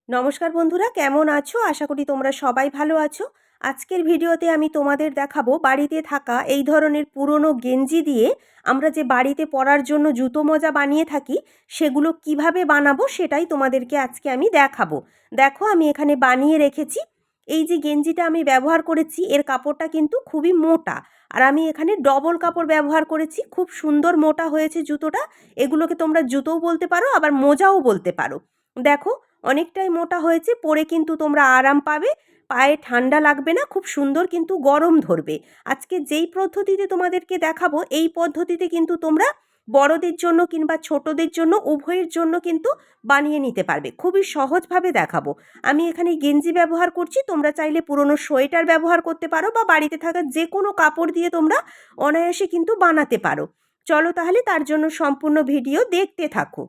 নমস্কার বন্ধুরা, কেমন আছো? আশা করি তোমরা সবাই ভালো আছো। আজকের ভিডিওতে আমি তোমাদের দেখাবো বাড়িতে থাকা এই ধরনের পুরনো গেঞ্জি দিয়ে আমরা যে বাড়িতে পরার জন্য জুতো মোজা বানিয়ে থাকি সেগুলো কিভাবে বানাবো সেটাই তোমাদেরকে আজকে আমি দেখাবো। দেখো, আমি এখানে বানিয়ে রেখেছি। এই যে গেঞ্জিটা আমি ব্যবহার করেছি এর কাপড়টা কিন্তু খুবই মোটা, আর আমি এখানে ডবল কাপড় ব্যবহার করেছি। খুব সুন্দর মোটা হয়েছে জুতোটা। এগুলোকে তোমরা জুতোও বলতে পারো, আবার মোজাও বলতে পারো। দেখো, অনেকটাই মোটা হয়েছে, পরে কিন্তু তোমরা আরাম পাবে, পায়ে ঠান্ডা লাগবে না, খুব সুন্দর কিন্তু গরম ধরবে। আজকে যেই পদ্ধতিতে তোমাদেরকে দেখাবো এই পদ্ধতিতে কিন্তু তোমরা বড়দের জন্য কিংবা ছোটদের জন্য উভয়ের জন্য কিন্তু বানিয়ে নিতে পারবে। খুবই সহজভাবে দেখাবো। আমি এখানে গেঞ্জি ব্যবহার করছি, তোমরা চাইলে পুরনো সোয়েটার ব্যবহার করতে পারো বা বাড়িতে থাকা যে কোনো কাপড় দিয়ে তোমরা অনায়াসে কিন্তু বানাতে পারো। চলো তাহলে তার জন্য সম্পূর্ণ ভিডিও দেখতে থাকো।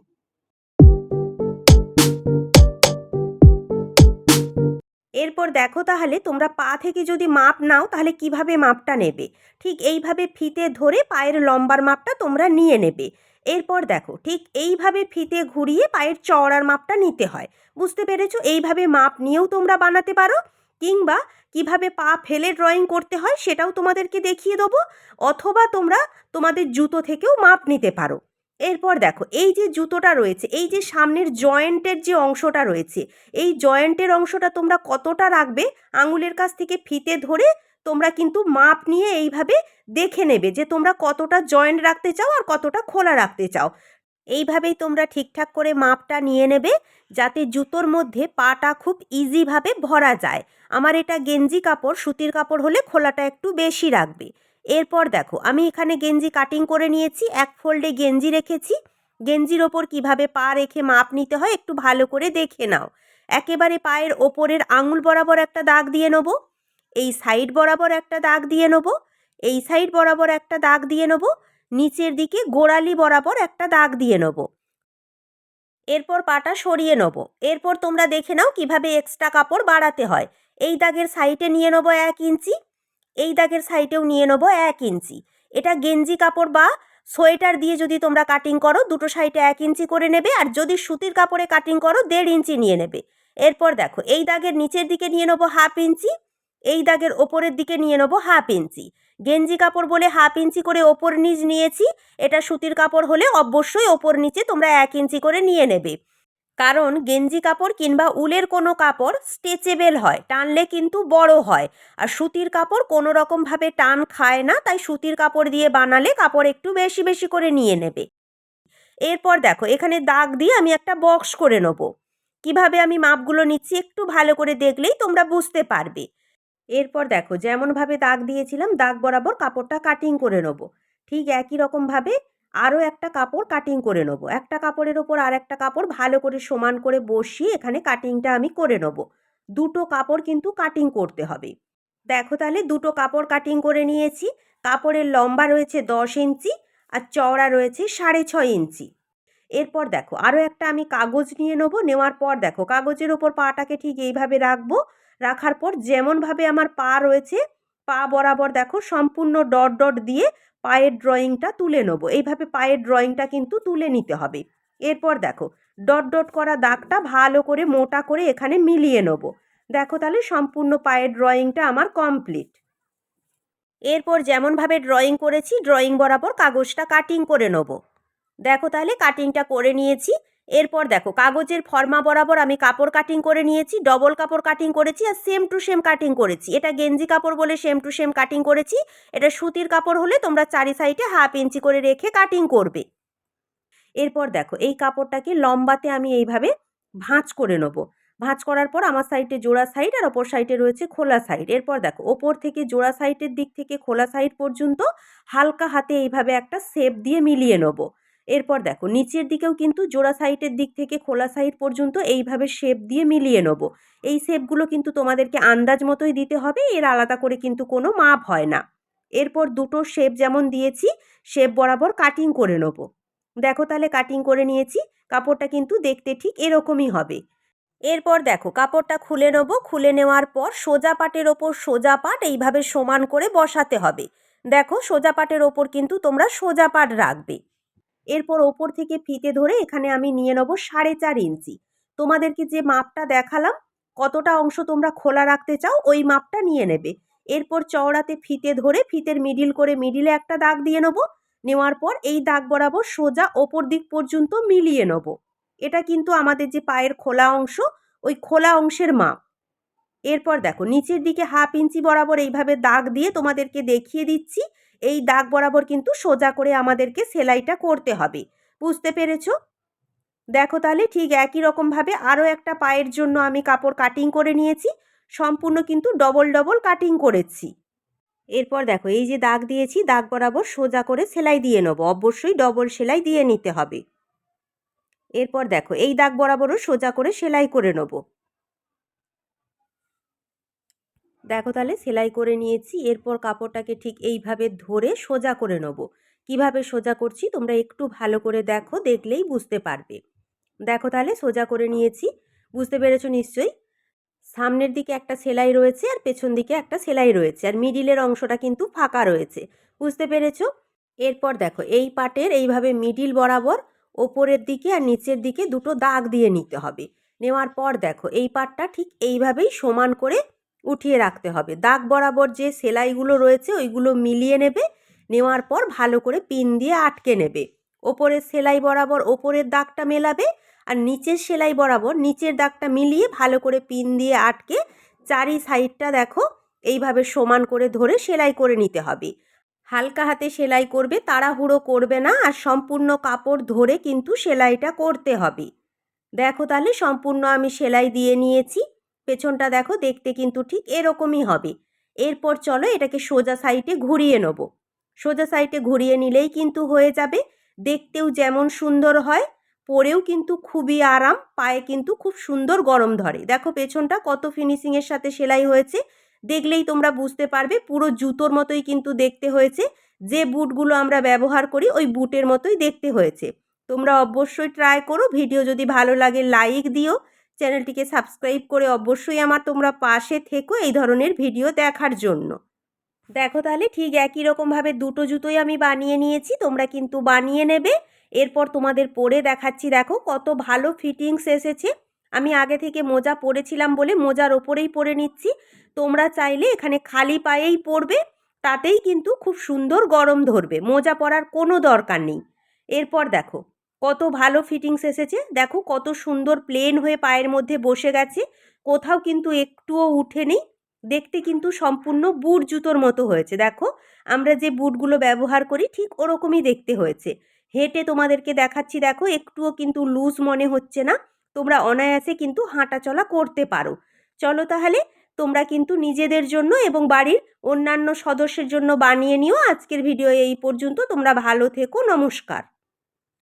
এরপর দেখো, তাহলে তোমরা পা থেকে যদি মাপ নাও তাহলে কিভাবে মাপটা নেবে। ঠিক এইভাবে ফিতে ধরে পায়ের লম্বার মাপটা তোমরা নিয়ে নেবে। এরপর দেখো, ঠিক এইভাবে ফিতে ঘুরিয়ে পায়ের চওড়ার মাপটা নিতে হয়। বুঝতে পেরেছো? এইভাবে মাপ নিয়েও তোমরা বানাতে পারো, কিংবা কিভাবে পা ফেলে ড্রয়িং করতে হয় সেটাও তোমাদেরকে দেখিয়ে দেবো। অথবা তোমরা তোমাদের জুতো থেকেও মাপ নিতে পারো। এরপর দেখো, এই যে জুতোটা রয়েছে, এই যে সামনের জয়েন্টের যে অংশটা রয়েছে, এই জয়েন্টের অংশটা তোমরা কতটা রাখবে আঙুলের কাছ থেকে ফিতে ধরে তোমরা কিন্তু মাপ নিয়ে এইভাবে দেখে নেবে যে তোমরা কতটা জয়েন্ট রাখতে চাও আর কতটা খোলা রাখতে চাও। এইভাবেই তোমরা ঠিকঠাক করে মাপটা নিয়ে নেবে, যাতে জুতোর মধ্যে পাটা খুব ইজিভাবে ভরা যায়। আমার এটা গেঞ্জি কাপড়, সুতির কাপড় হলে খোলাটা একটু বেশি রাখবে। এরপর দেখো, আমি এখানে গেঞ্জি কাটিং করে নিয়েছি, এক ফোল্ডে গেঞ্জি রেখেছি। গেঞ্জির ওপর কিভাবে পা রেখে মাপ নিতে হয় একটু ভালো করে দেখে নাও। একেবারে পায়ের ওপরের আঙুল বরাবর একটা দাগ দিয়ে নেব, এই সাইড বরাবর একটা দাগ দিয়ে নেব, এই সাইড বরাবর একটা দাগ দিয়ে নেব, নিচের দিকে গোড়ালি বরাবর একটা দাগ দিয়ে নেব। এরপর পাটা সরিয়ে নেব। এরপর তোমরা দেখে নাও কিভাবে এক্সট্রা কাপড় বাড়াতে হয়। এই দাগের সাইডে নিয়ে নেব 1 ইঞ্চি, এই দাগের সাইডেও নিয়ে নেব 1 ইঞ্চি। এটা গেঞ্জি কাপড় বা সোয়েটার দিয়ে যদি তোমরা কাটিং করো দুটো সাইডে 1 ইঞ্চি করে নেবে, আর যদি সুতির কাপড়ে কাটিং করো 1.5 ইঞ্চি নিয়ে নেবে। এরপর দেখো, এই দাগের নিচের দিকে নিয়ে নেবো 1/2 ইঞ্চি, এই দাগের ওপরের দিকে নিয়ে নেবো 1/2 ইঞ্চি। গেঞ্জি কাপড় বলে 1/2 ইঞ্চি করে ওপর নিচ নিয়েছি। এটা সুতির কাপড় হলে অবশ্যই ওপর নিচে তোমরা 1 ইঞ্চি করে নিয়ে নেবে। কারণ গেঞ্জি কাপড় কিংবা উলের কোনো কাপড় স্ট্রেচেবল হয়, টানলে কিন্তু বড় হয়। আর সুতির কাপড় কোনো রকমভাবে টান খায় না, তাই সুতির কাপড় দিয়ে বানালে কাপড় একটু বেশি বেশি করে নিয়ে নেবে। এরপর দেখো, এখানে দাগ দিয়ে আমি একটা বক্স করে নেব। কিভাবে আমি মাপগুলো নিচ্ছি একটু ভালো করে দেখলেই তোমরা বুঝতে পারবে। এরপর দেখো, যেমনভাবে দাগ দিয়েছিলাম দাগ বরাবর কাপড়টা কাটিং করে নেব। ঠিক একই রকমভাবে আরও একটা কাপড় কাটিং করে নেব। একটা কাপড়ের ওপর আর একটা কাপড় ভালো করে সমান করে বসিয়ে এখানে কাটিংটা আমি করে নেব। দুটো কাপড় কিন্তু কাটিং করতে হবে। দেখো তাহলে, দুটো কাপড় কাটিং করে নিয়েছি। কাপড়ের লম্বা রয়েছে 10 ইঞ্চি আর চওড়া রয়েছে 6.5 ইঞ্চি। এরপর দেখো, আরও একটা আমি কাগজ নিয়ে নেব। নেওয়ার পর দেখো, কাগজের ওপর পাটাকে ঠিক এইভাবে রাখবো। রাখার পর যেমনভাবে আমার পা রয়েছে পা বরাবর দেখো সম্পূর্ণ ডট ডট দিয়ে পায়ের ড্রয়িংটা তুলে নেবো। এইভাবে পায়ের ড্রয়িংটা কিন্তু তুলে নিতে হবে। এরপর দেখো, ডট ডট করা দাগটা ভালো করে মোটা করে এখানে মিলিয়ে নেব। দেখো তাহলে, সম্পূর্ণ পায়ের ড্রয়িংটা আমার কমপ্লিট। এরপর যেমনভাবে ড্রয়িং করেছি ড্রয়িং বরাবর কাগজটা কাটিং করে নেব। দেখো তাহলে, কাটিংটা করে নিয়েছি। এরপর দেখো, কাগজের ফর্মা বরাবর আমি কাপড় কাটিং করে নিয়েছি, ডবল কাপড় কাটিং করেছি আর সেম টু সেম কাটিং করেছি। এটা গেঞ্জি কাপড় বলে সেম টু সেম কাটিং করেছি। এটা সুতির কাপড় হলে তোমরা চারি সাইডে 1/2 ইঞ্চি করে রেখে কাটিং করবে। এরপর দেখো, এই কাপড়টাকে লম্বাতে আমি এইভাবে ভাঁজ করে নেব। ভাঁজ করার পর আমার সাইডে জোড়া সাইড আর ওপর সাইডে রয়েছে খোলা সাইড। এরপর দেখো, ওপর থেকে জোড়া সাইডের দিক থেকে খোলা সাইড পর্যন্ত হালকা হাতে এইভাবে একটা শেপ দিয়ে মিলিয়ে নেব। এরপর দেখো, নিচের দিকেও কিন্তু জোড়া সাইডের দিক থেকে খোলা সাইড পর্যন্ত এইভাবে শেপ দিয়ে মিলিয়ে নেব। এই শেপগুলো কিন্তু তোমাদেরকে আন্দাজ মতোই দিতে হবে, এর আলাদা করে কিন্তু কোনো মাপ হয় না। এরপর দুটো শেপ যেমন দিয়েছি শেপ বরাবর কাটিং করে নেব। দেখো তাহলে, কাটিং করে নিয়েছি। কাপড়টা কিন্তু দেখতে ঠিক এরকমই হবে। এরপর দেখো, কাপড়টা খুলে নেব। খুলে নেওয়ার পর সোজা পাটের ওপর সোজা পাট এইভাবে সমান করে বসাতে হবে। দেখো, সোজা পাটের ওপর কিন্তু তোমরা সোজা পাট রাখবে। এরপর ওপর থেকে ফিতে ধরে এখানে আমি নিয়ে নেব 4.5 ইঞ্চি। তোমাদেরকে যে মাপটা দেখালাম, কতটা অংশ তোমরা খোলা রাখতে চাও ওই মাপটা নিয়ে নেবে। এরপর চওড়াতে ফিতে ধরে ফিতের মিডিল করে মিডিলে একটা দাগ দিয়ে নেবো। নেওয়ার পর এই দাগ বরাবর সোজা ওপর দিক পর্যন্ত মিলিয়ে নেব। এটা কিন্তু আমাদের যে পায়ের খোলা অংশ, ওই খোলা অংশের মাপ। এরপর দেখো নিচের দিকে 1/2 ইঞ্চি বরাবর এইভাবে দাগ দিয়ে তোমাদেরকে দেখিয়ে দিচ্ছি। এই দাগ বরাবর কিন্তু সোজা করে আমাদেরকে সেলাইটা করতে হবে। বুঝতে পেরেছো? দেখো তাহলে ঠিক একই রকমভাবে আরও একটা পায়ের জন্য আমি কাপড় কাটিং করে নিয়েছি। সম্পূর্ণ কিন্তু ডবল ডবল কাটিং করেছি। এরপর দেখো এই যে দাগ দিয়েছি, দাগ বরাবর সোজা করে সেলাই দিয়ে নেবো। অবশ্যই ডবল সেলাই দিয়ে নিতে হবে। এরপর দেখো এই দাগ বরাবরও সোজা করে সেলাই করে নেবো। দেখো তাহলে সেলাই করে নিয়েছি। এরপর কাপড়টাকে ঠিক এইভাবে ধরে সোজা করে নেব। কিভাবে সোজা করছি তোমরা একটু ভালো করে দেখো, দেখলেই বুঝতে পারবে। দেখো তাহলে সোজা করে নিয়েছি। বুঝতে পেরেছো নিশ্চয়ই? সামনের দিকে একটা সেলাই রয়েছে আর পেছন দিকে একটা সেলাই রয়েছে, আর মিডিলের অংশটা কিন্তু ফাঁকা রয়েছে। বুঝতে পেরেছো? এরপর দেখো এই পাটের এইভাবে মিডিল বরাবর ওপরের দিকে আর নিচের দিকে দুটো দাগ দিয়ে নিতে হবে। নেওয়ার পর দেখো এই পাটটা ঠিক এইভাবেই সমান করে উঠিয়ে রাখতে হবে। দাগ বরাবর যে সেলাইগুলো রয়েছে ওইগুলো মিলিয়ে নেবে। নেওয়ার পর ভালো করে পিন দিয়ে আটকে নেবে। ওপরের সেলাই বরাবর ওপরের দাগটা মেলাবে, আর নিচের সেলাই বরাবর নিচের দাগটা মিলিয়ে ভালো করে পিন দিয়ে আটকে চারি সাইডটা দেখো এইভাবে সমান করে ধরে সেলাই করে নিতে হবে। হালকা হাতে সেলাই করবে, তাড়াহুড়ো করবে না, আর সম্পূর্ণ কাপড় ধরে কিন্তু সেলাইটা করতে হবে। দেখো তাহলে সম্পূর্ণ আমি সেলাই দিয়ে নিয়েছি। পেছনটা দেখো দেখতে কিন্তু ঠিক এরকমই হবে। এরপর চলো এটাকে সোজা সাইডে ঘুরিয়ে নেব। সোজা সাইডে ঘুরিয়ে নিলেই কিন্তু হয়ে যাবে। দেখতেও যেমন সুন্দর হয়, পরেও কিন্তু খুবই আরাম, পায়ে কিন্তু খুব সুন্দর গরম ধরে। দেখো পেছনটা কত ফিনিশিংয়ের সাথে সেলাই হয়েছে, দেখলেই তোমরা বুঝতে পারবে। পুরো জুতোর মতোই কিন্তু দেখতে হয়েছে। যে বুটগুলো আমরা ব্যবহার করি ওই বুটের মতোই দেখতে হয়েছে। তোমরা অবশ্যই ট্রাই করো। ভিডিও যদি ভালো লাগে লাইক দিও, চ্যানেলটিকে সাবস্ক্রাইব করে অবশ্যই আমার তোমরা পাশে থেকো এই ধরনের ভিডিও দেখার জন্য। দেখো তাহলে ঠিক একই রকমভাবে দুটো জুতোই আমি বানিয়ে নিয়েছি, তোমরা কিন্তু বানিয়ে নেবে। এরপর তোমাদের পরে দেখাচ্ছি। দেখো কত ভালো ফিটিংস এসেছে। আমি আগে থেকে মোজা পরেছিলাম বলে মোজার ওপরেই পরে নিচ্ছি। তোমরা চাইলে এখানে খালি পায়েই পরবে, তাতেই কিন্তু খুব সুন্দর গরম ধরবে। মোজা পরার কোনো দরকার নেই। এরপর দেখো কত ভালো ফিটিংস এসেছে। দেখো কত সুন্দর প্লেন হয়ে পায়ের মধ্যে বসে গেছে, কোথাও কিন্তু একটুও উঠে নেই। দেখতে কিন্তু সম্পূর্ণ বুট জুতোর মতো হয়েছে। দেখো আমরা যে বুটগুলো ব্যবহার করি ঠিক ওরকমই দেখতে হয়েছে। হেঁটে তোমাদেরকে দেখাচ্ছি, দেখো একটুও কিন্তু লুজ মনে হচ্ছে না। তোমরা অনায়াসে কিন্তু হাঁটা চলা করতে পারো। চলো তাহলে তোমরা কিন্তু নিজেদের জন্য এবং বাড়ির অন্যান্য সদস্যের জন্য বানিয়ে নিও। আজকের ভিডিও এই পর্যন্ত। তোমরা ভালো থেকো। নমস্কার।